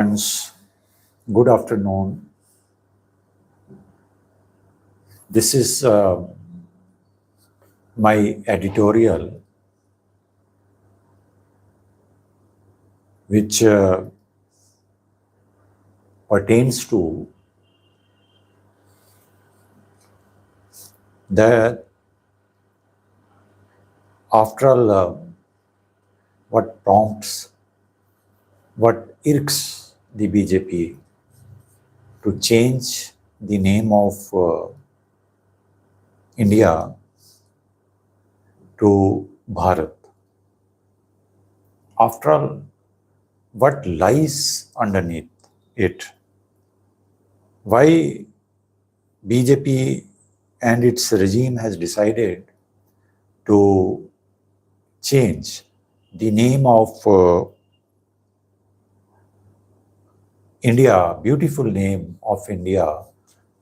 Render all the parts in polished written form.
Friends, good afternoon. This is my editorial, which pertains to that after all, what prompts, what irks the BJP to change the name of India to Bharat. After all, what lies underneath it? Why BJP and its regime has decided to change the name of India, beautiful name of India,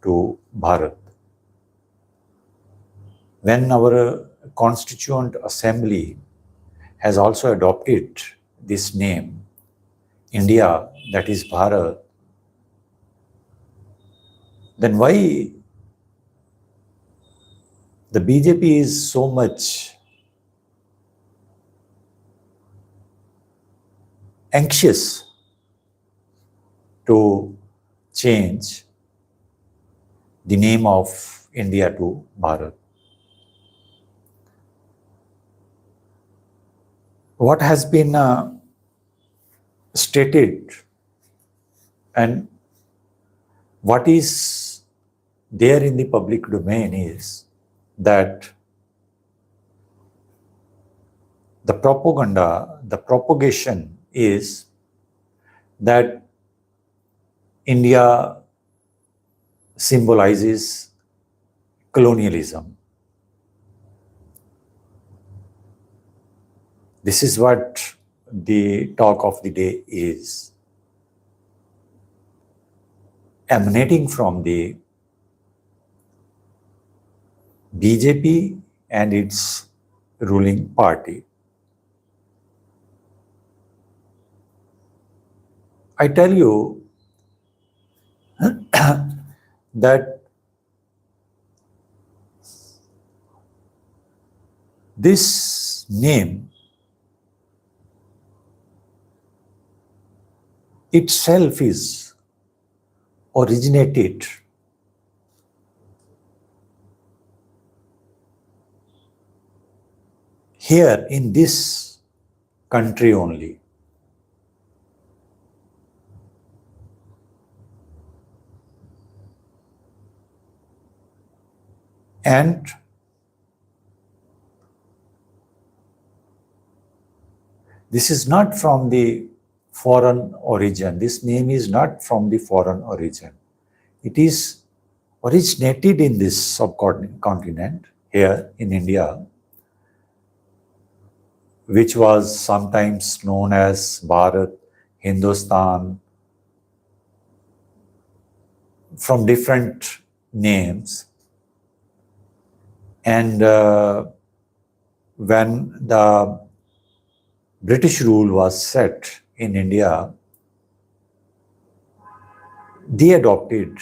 to Bharat. When our Constituent Assembly has also adopted this name, India, that is Bharat, then why the BJP is so much anxious to change the name of India to Bharat? What has been stated and what is there in the public domain is that the propaganda, the propagation is that India symbolizes colonialism. This is what the talk of the day is, emanating from the BJP and its ruling party. I tell you that this name itself is originated here in this country only. And this is not from the foreign origin. This name is not from the foreign origin. It is originated in this subcontinent here in India, which was sometimes known as Bharat, Hindustan, from different names. And when the British rule was set in India, they adopted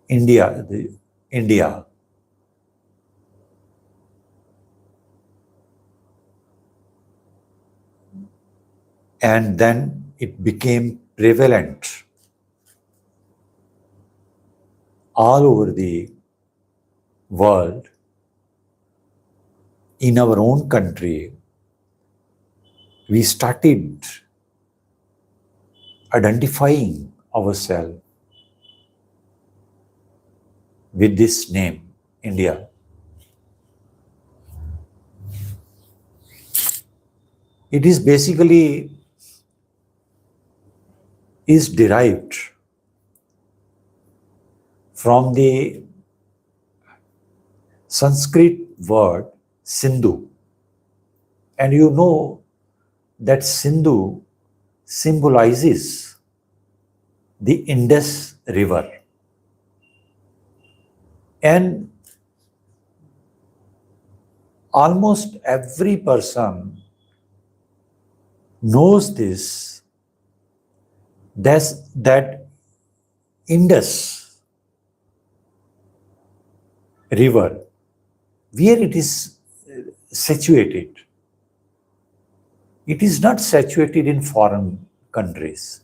India. And then it became prevalent all over the world. In our own country, we started identifying ourselves with this name, India. It is basically derived from the Sanskrit word Sindhu. And you know that Sindhu symbolizes the Indus River. And almost every person knows this that Indus river, where it is situated, it is not situated in foreign countries.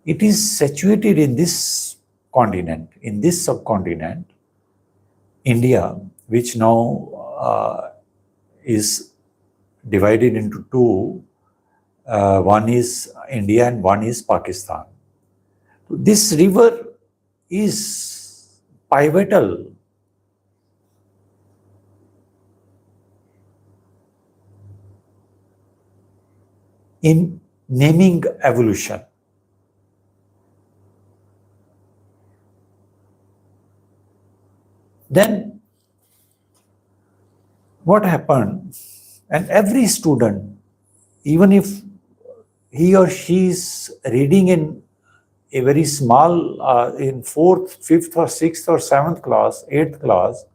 It is situated in this continent, in this subcontinent, India, which now is divided into two. One is India and one is Pakistan. This river is pivotal in naming evolution. Then what happened? And every student, even if he or she is reading in a very small, in fourth, fifth, or sixth, or seventh class, eighth class,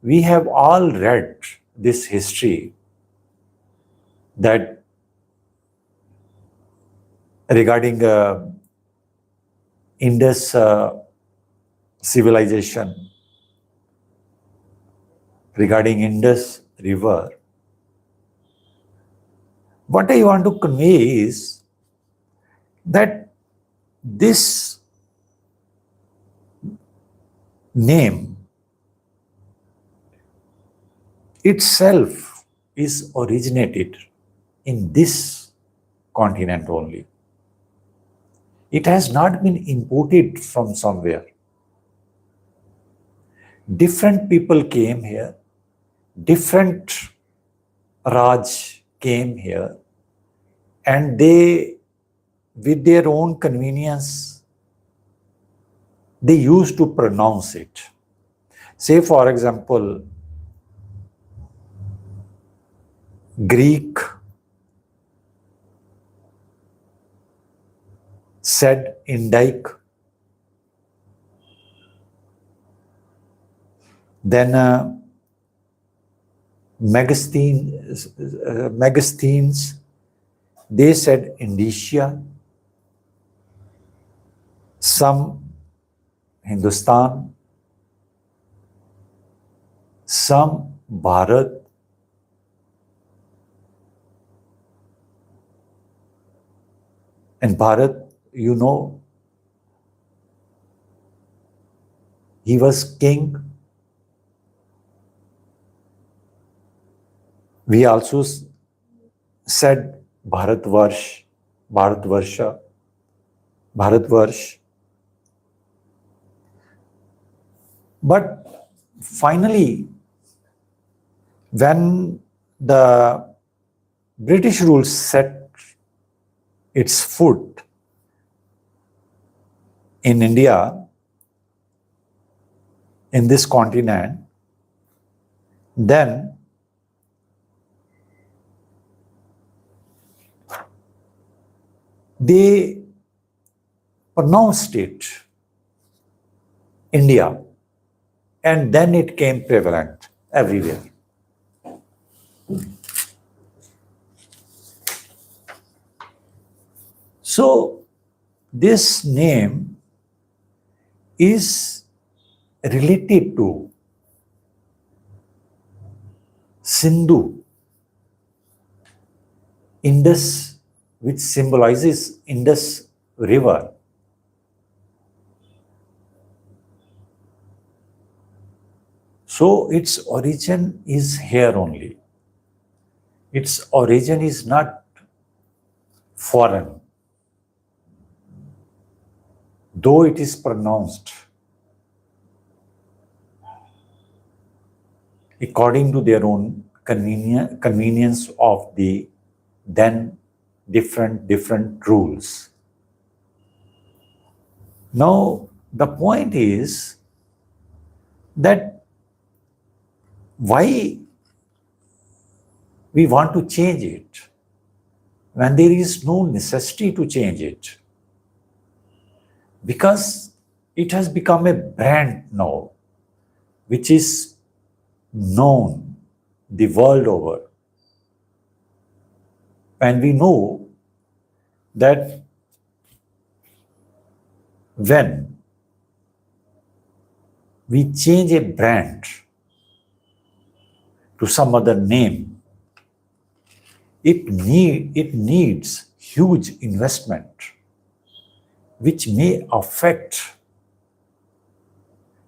we have all read this history that regarding Indus civilization, regarding Indus river. What I want to convey is that this name itself is originated in this continent only. It has not been imported from somewhere. Different people came here, different Raj came here, and they, with their own convenience, they used to pronounce it. Say, for example, Greek said Indic, then Megasthenes, they said Indicia, some Hindustan, some Bharat, and Bharat, you know, he was king. We also said Bharatvarsh, Bharatvarsha, Bharatvarsh. But finally, when the British rule set its foot in India, in this continent, then they pronounced it India, and then it came prevalent everywhere. So this name is related to Sindhu, Indus, which symbolizes Indus river. So its origin is here only. Its origin is not foreign, though it is pronounced according to their own convenience of the then different rules. Now, the point is that why we want to change it when there is no necessity to change it? Because it has become a brand now, which is known the world over. And we know that when we change a brand to some other name, it needs huge investment, which may affect,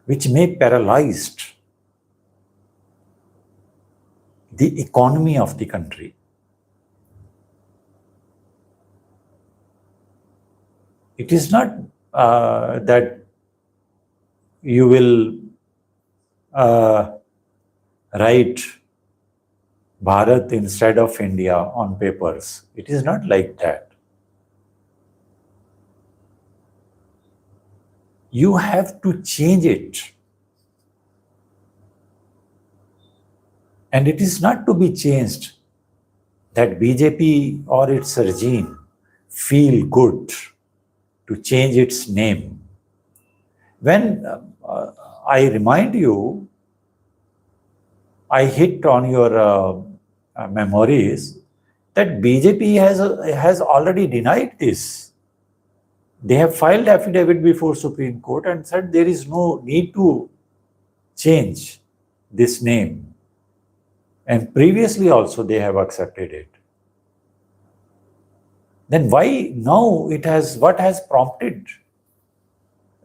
which may paralyze the economy of the country. It is not that you will write Bharat instead of India on papers. It is not like that. You have to change it. And it is not to be changed that BJP or its regime feel good to change its name. When I remind you, I hit on your memories that BJP has already denied this. They have filed affidavit before Supreme Court and said there is no need to change this name. And previously also they have accepted it. Then why now what has prompted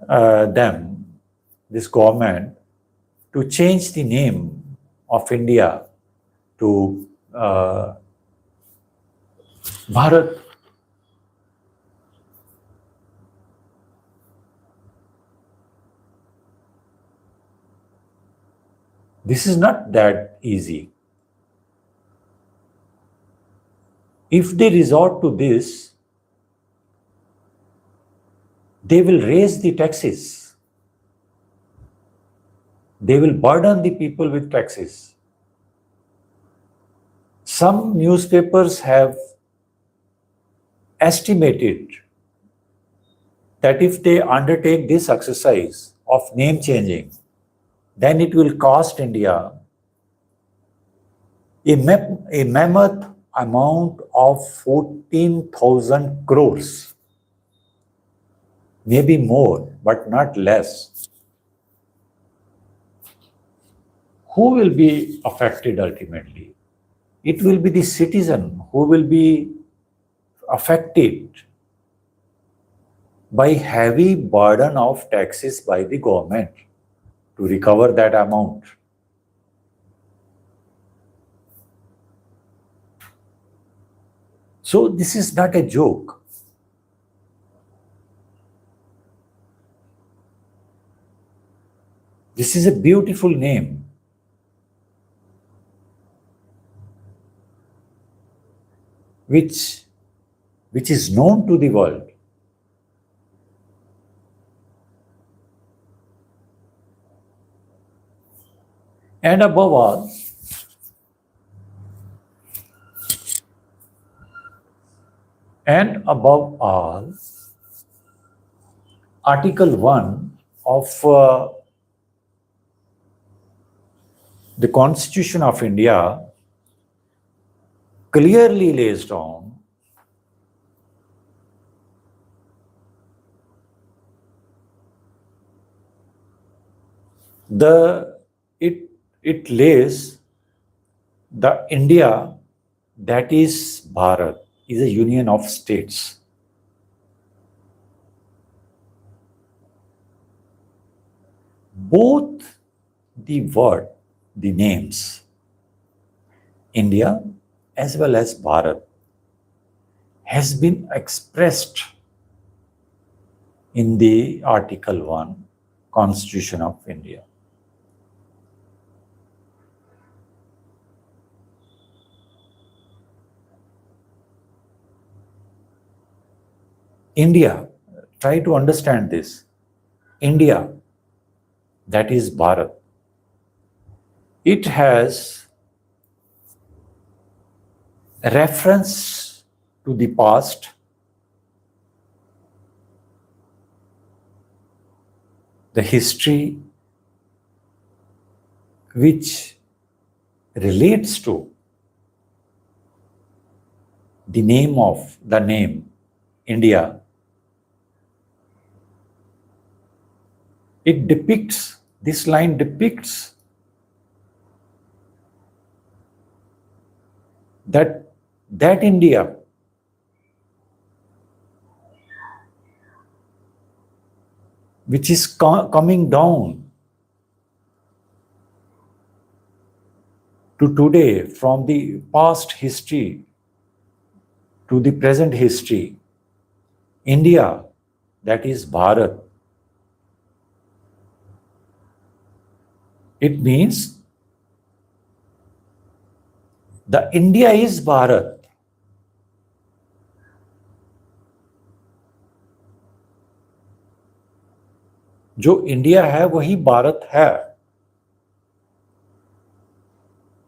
them, this government, to change the name of India to Bharat? This is not that easy. If they resort to this, they will raise the taxes. They will burden the people with taxes. Some newspapers have estimated that if they undertake this exercise of name changing, then it will cost India a mammoth amount of 14,000 crores. Maybe more, but not less. Who will be affected ultimately? It will be the citizen who will be affected by heavy burden of taxes by the government to recover that amount. So this is not a joke. This is a beautiful name. Which is known to the world. And above all, Article 1 of the Constitution of India clearly lays down it lays the India that is Bharat is a union of states. Both the names, India as well as Bharat, has been expressed in the Article 1 Constitution of India. India, try to understand this. India, that is Bharat, it has a reference to the past, the history, which relates to the name India, This line depicts that India which is coming down to today, from the past history to the present history, India, that is Bharat, it means the India is Bharat. जो India है वही भारत है,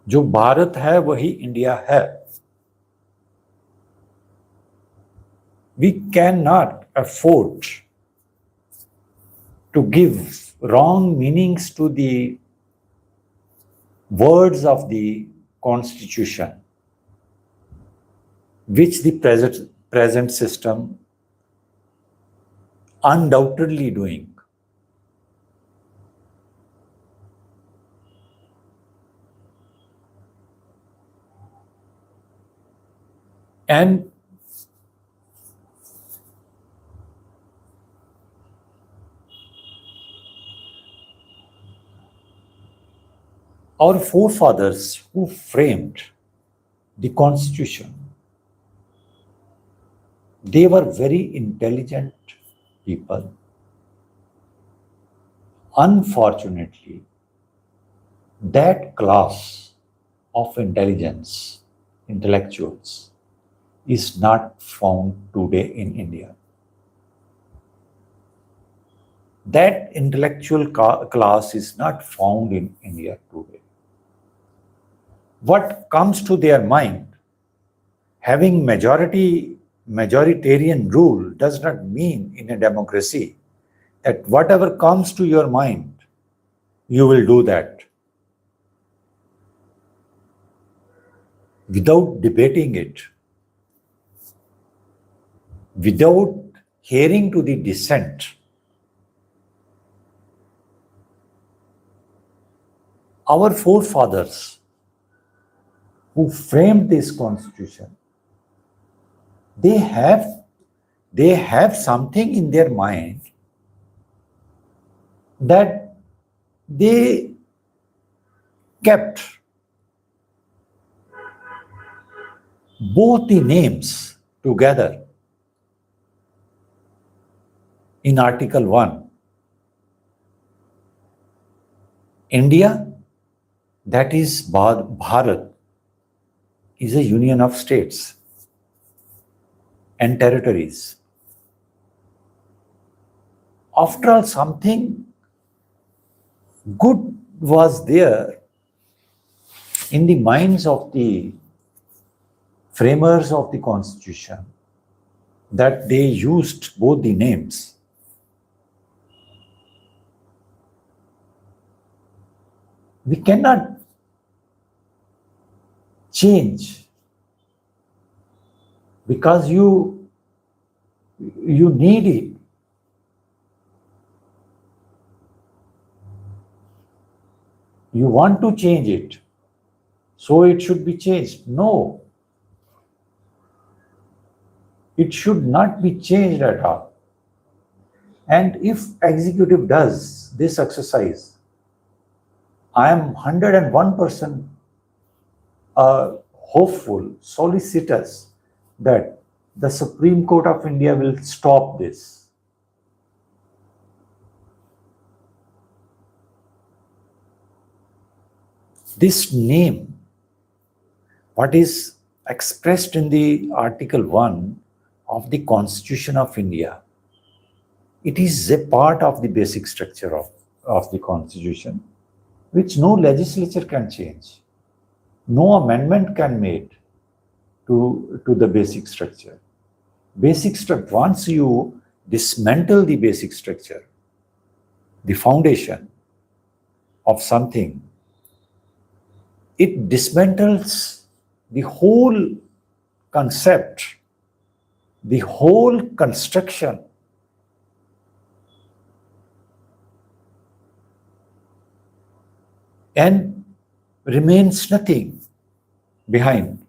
जो भारत है वही India है. We cannot afford to give wrong meanings to the words of the Constitution, which the present system undoubtedly doing. And our forefathers who framed the Constitution, they were very intelligent people. Unfortunately, that class of intellectuals, is not found today in India. That intellectual class is not found in India today. What comes to their mind, having majoritarian rule does not mean in a democracy that whatever comes to your mind, you will do that without debating it, without hearing to the dissent. Our forefathers who framed this Constitution, they have something in their mind that they kept both the names together in Article 1. India, that is Bharat, is a union of states and territories. After all, something good was there in the minds of the framers of the Constitution, that they used both the names. We cannot change because you need it. You want to change it, so it should be changed. No, it should not be changed at all. And if executive does this exercise, I am 101% hopeful, solicitous that the Supreme Court of India will stop this. This name, what is expressed in the Article 1 of the Constitution of India, it is a part of the basic structure of the Constitution, which no legislature can change. No amendment can be made to the basic structure. Once you dismantle the basic structure, the foundation of something, it dismantles the whole concept, the whole construction and remains nothing behind.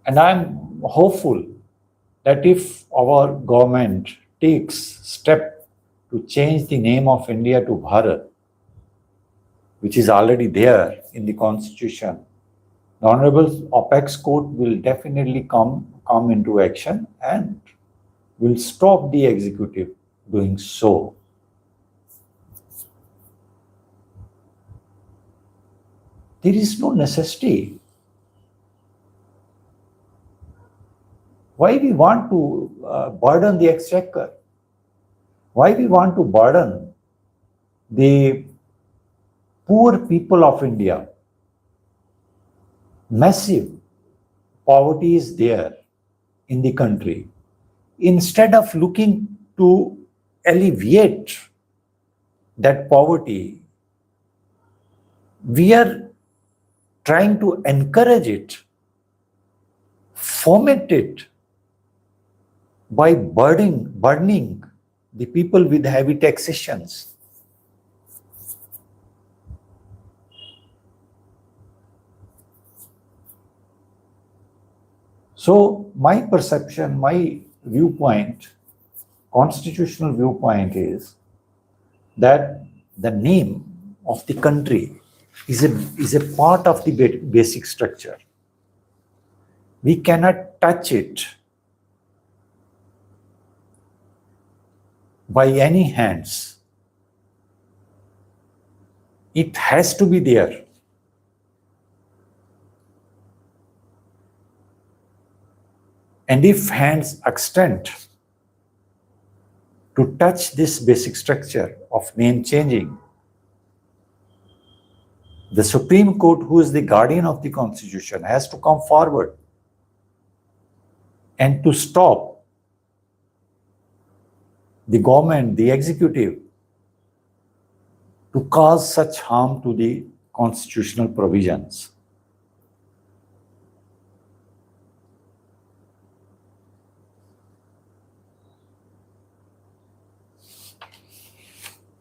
And I'm hopeful that if our government takes step to change the name of India to Bharat, which is already there in the constitution, the Honorable Apex Court will definitely come into action and will stop the executive doing so. There is no necessity. Why we want to burden the exchequer? Why we want to burden the poor people of India? Massive poverty is there in the country. Instead of looking to alleviate that poverty, we are trying to encourage it, foment it by burdening the people with heavy taxations. So my perception, my viewpoint, constitutional viewpoint is that the name of the country is a part of the basic structure. We cannot touch it by any hands. It has to be there. And if hands extend to touch this basic structure of name changing, the Supreme Court, who is the guardian of the Constitution, has to come forward and to stop the government, the executive, to cause such harm to the constitutional provisions.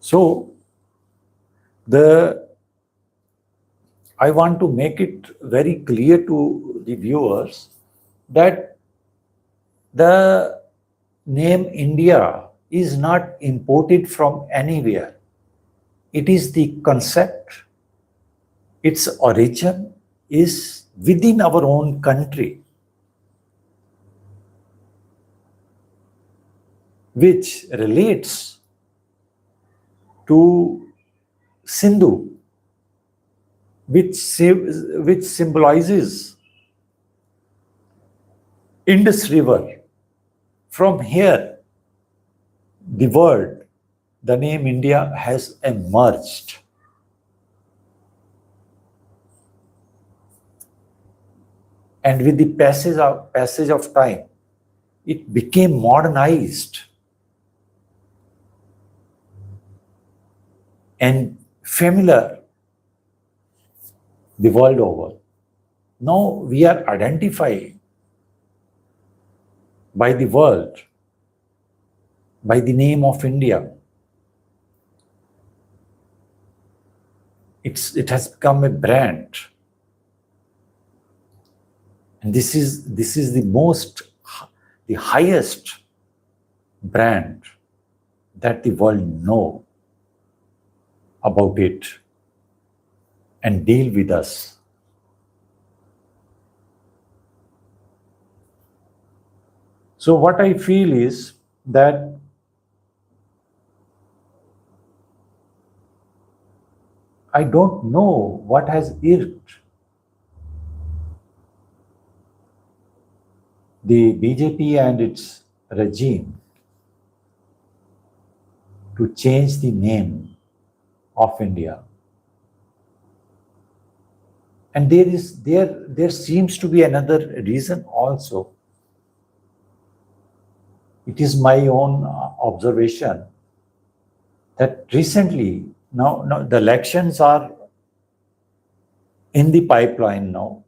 So, I want to make it very clear to the viewers that the name India is not imported from anywhere. It is the concept, its origin is within our own country, which relates to Sindhu, which symbolizes Indus River. From here, the word, the name India has emerged. And with the passage of time, it became modernized and familiar the world over. Now we are identified by the world by the name of India. It has become a brand. And this is the highest brand that the world know about it and deal with us. So what I feel is that I don't know what has irked the BJP and its regime to change the name of India. And there seems to be another reason also. It is my own observation that recently, now the elections are in the pipeline now,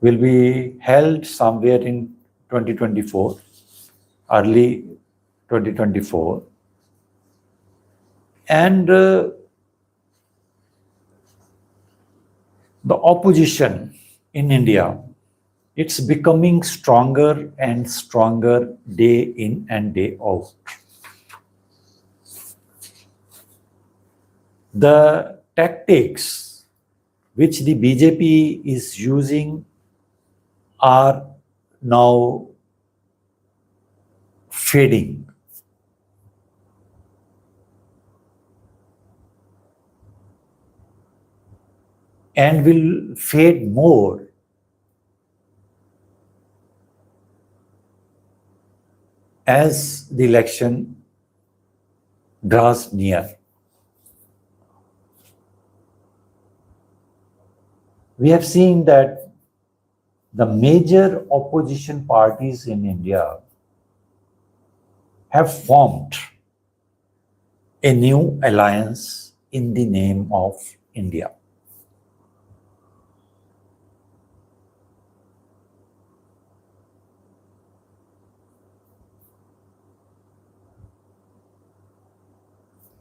will be held somewhere in 2024, early 2024. And the opposition in India, it's becoming stronger and stronger day in and day out. The tactics which the BJP is using are now fading. And will fade more as the election draws near. We have seen that the major opposition parties in India have formed a new alliance in the name of India.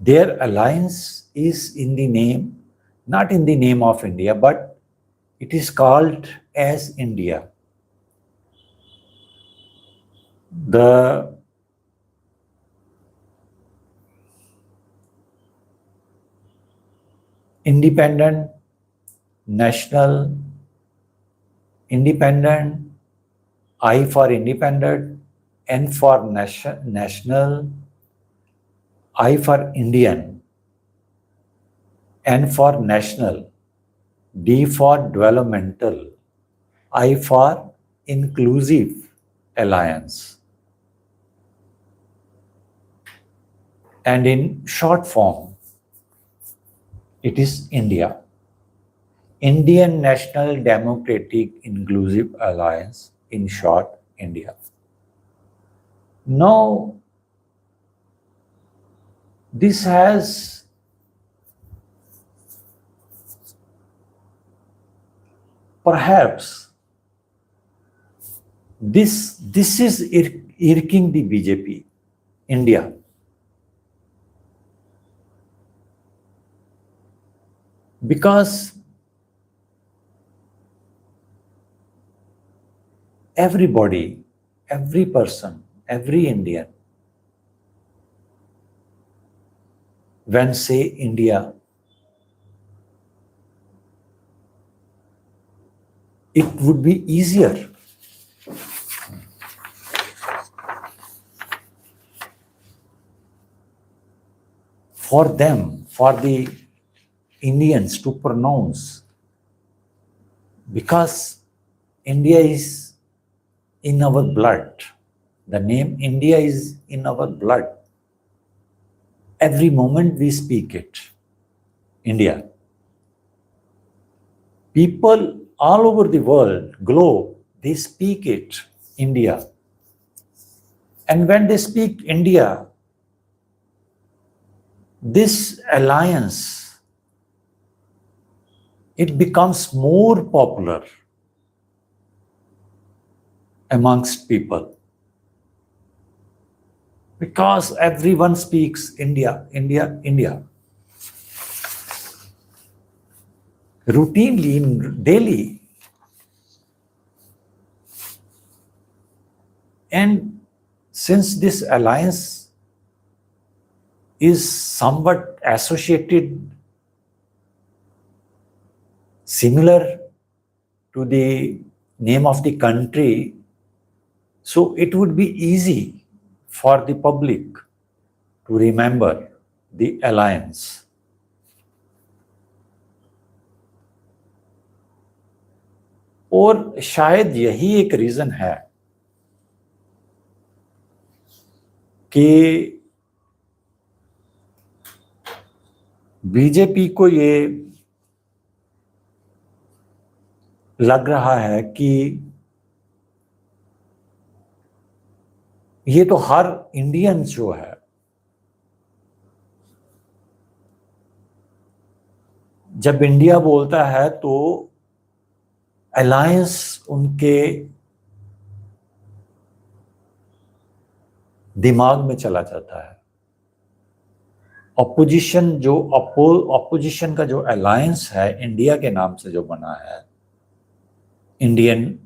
Their alliance is in the name, not in the name of India, but it is called as India. The independent, national, independent, I for independent, N for national, I for Indian, N for national, D for developmental, I for inclusive alliance. And in short form, it is India. Indian National Democratic Inclusive Alliance, in short, India. Now, this has perhaps this is irking the BJP, India. Because everybody, every person, every Indian, when say India, it would be easier for them, for the Indians to pronounce, because India is in our blood. The name India is in our blood. Every moment we speak it, India. People all over the world, globe, they speak it, India. And when they speak India, this alliance, it becomes more popular amongst people. Because everyone speaks India, India, India. Routinely, daily. And since this alliance is somewhat associated, similar to the name of the country, so it would be easy for the public to remember the alliance. और शायद यही एक reason है कि BJP को ये लग रहा है कि ये तो हर इंडियन जो है, जब इंडिया बोलता है तो अलायंस उनके दिमाग में चला जाता है ऑपोजिशन का जो अलायंस है इंडिया के नाम से जो बना है, Indian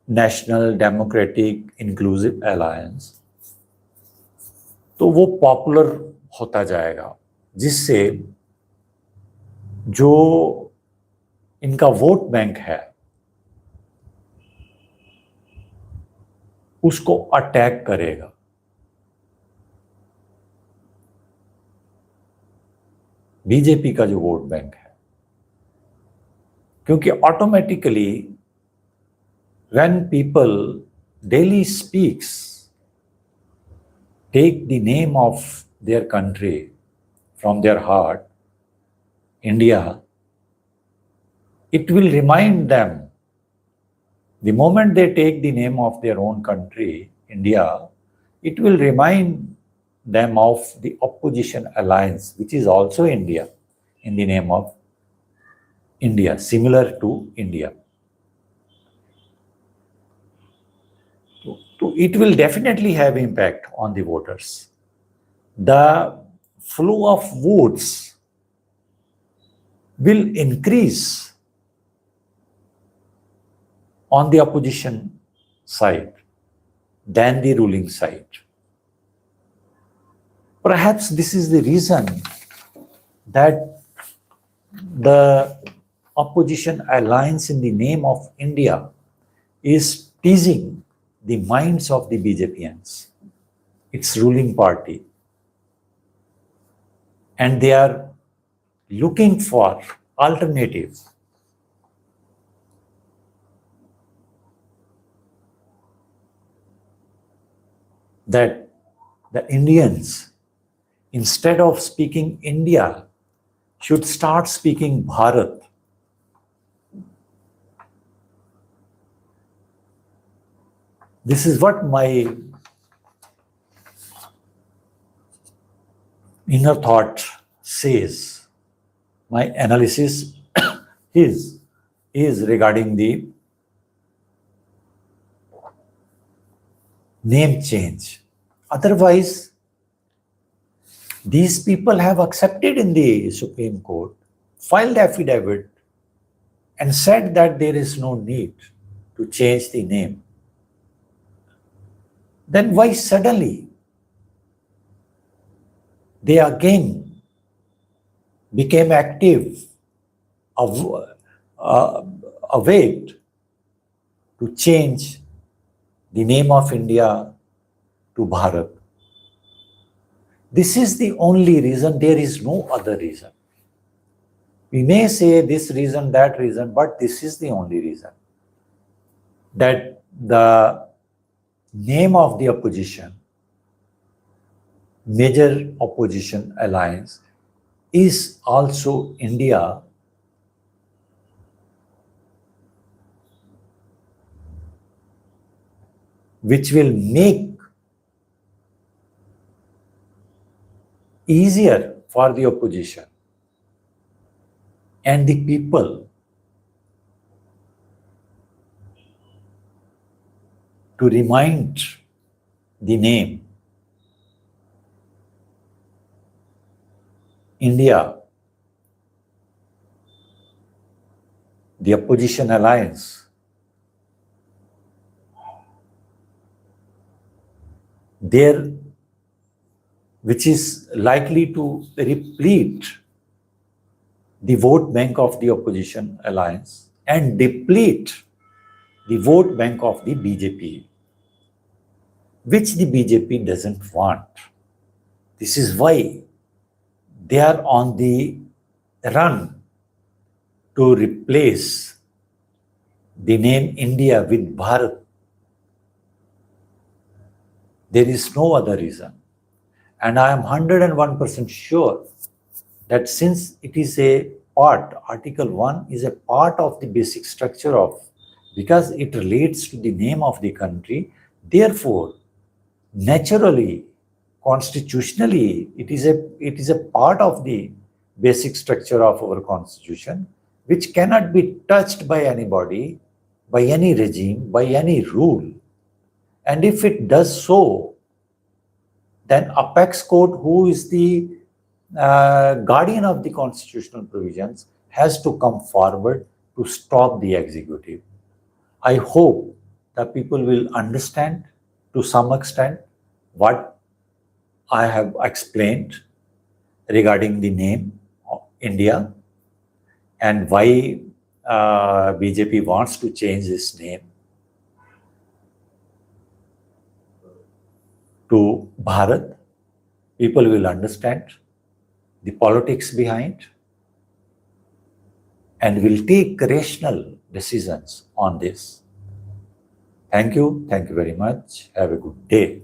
national democratic inclusive alliance, तो वो पॉपुलर होता जाएगा, जिससे जो इनका वोट बैंक है उसको अटैक करेगा। बीजेपी का जो वोट बैंक है, क्योंकि automatically when people daily speaks take the name of their country from their heart, India, it will remind them, the moment they take the name of their own country, India, it will remind them of the opposition alliance, which is also India, in the name of India, similar to India. So it will definitely have impact on the voters. The flow of votes will increase on the opposition side than the ruling side. Perhaps this is the reason that the opposition alliance in the name of India is teasing the minds of the BJPians, its ruling party. And they are looking for alternative. That the Indians, instead of speaking India, should start speaking Bharat. This is what my inner thought says. My analysis is regarding the name change. Otherwise, these people have accepted in the Supreme Court, filed affidavit, and said that there is no need to change the name. Then why suddenly they again became active, awake to change the name of India to Bharat? This is the only reason. There is no other reason. We may say this reason, that reason, but this is the only reason. That the name of the opposition, major opposition alliance, is also India, which will make easier for the opposition and the people to remind the name India, the opposition alliance, there, which is likely to replete the vote bank of the opposition alliance and deplete the vote bank of the BJP, which the BJP doesn't want. This is why they are on the run to replace the name India with Bharat. There is no other reason. And I am 101% sure that since it is a part, Article 1 is a part of the basic structure of, because it relates to the name of the country, therefore, naturally, constitutionally, it is a part of the basic structure of our constitution, which cannot be touched by anybody, by any regime, by any rule. And if it does so, then apex court, who is the guardian of the constitutional provisions has to come forward to stop the executive. I hope that people will understand to some extent what I have explained regarding the name of India and why BJP wants to change this name to Bharat. People will understand the politics behind and will take rational decisions on this. Thank you. Thank you very much. Have a good day.